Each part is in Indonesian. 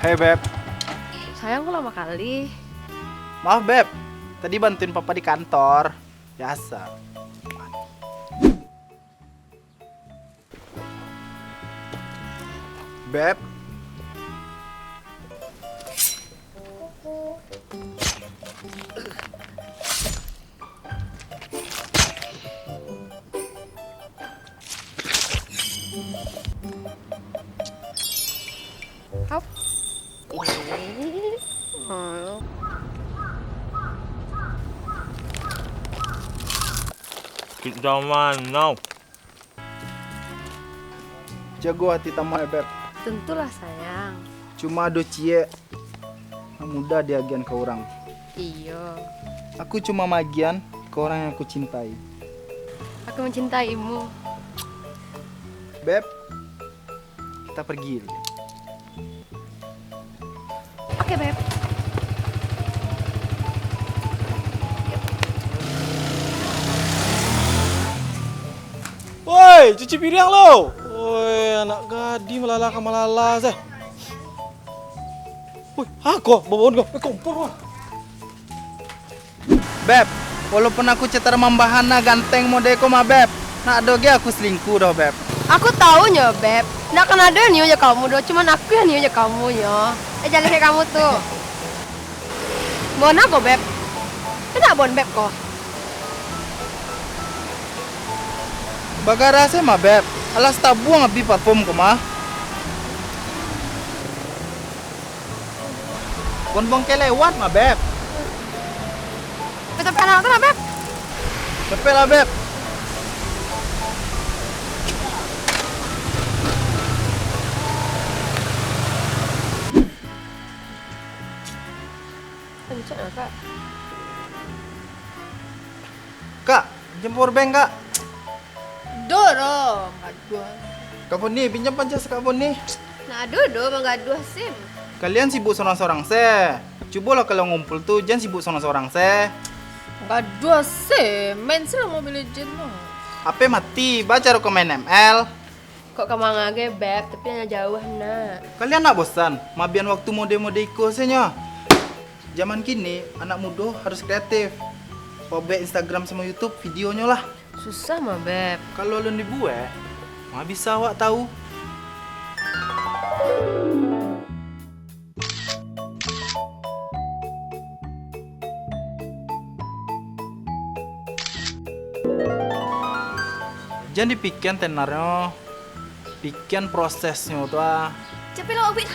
Hei Beb, Sayang kok lama kali. maaf Beb, tadi bantuin papa di kantor. Biasa. Beb, Hap. Kita mana? jago hati tamu ya Beb. Tentulah sayang. Cuma do cie yang muda diagian ke orang. Iyo. Aku cuma magian ke orang yang aku cintai. Aku mencintaimu. Beb, kita pergi. Oke, Beb. Woi, cuci piring lo. Woi, anak gadi malala seh. Woi, aku bawaan kau, kompor kau. Beb, walaupun aku cetar membahana ganteng modeko mah Beb, nak doge aku selingkuh doh Beb. Aku tahu nyo, Beb. Nggak akan ada niu aja kamu doh. Cuman aku yang niu aja kamu nyo. Jangan kayak kamu tuh. Bon aku, Beb. Kenapa bon Beb kok? Bagara saya mah Beb, alas tabuang abi parfum ko mah. Bonbong kelewat mah Beb. Kita pengen apa, Beb? Cepet lah Beb. Lanjut ya, Kak. Kak, jempur beng kak. Dorong, dua. Kapun nih, pinjam pancas kapun nih. Nah, dodo mangga dua sim. Kalian sibuk sorang-sorang se. Coba lah kalau ngumpul tuh, jangan sibuk sorang-sorang se. Mangga dua sim, main sih Mobile Legends no. HP mati, baca rekomen ML. Kok kemang aja, Beb, tapi hanya jauh nah. Kalian nak bosan? Mabian waktu mode-mode iko senya. Zaman kini, anak muda harus kreatif. Pobe Instagram sama YouTube videonya lah. Susah mah, Beb. Kalau lu dibuat, mah bisa awak tahu. Jangan dipikirkan tenarnya, pikirkan prosesnya tuh. Cepet lo, Obit.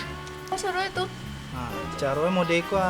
Suruh itu. Nah, caranya mode iko.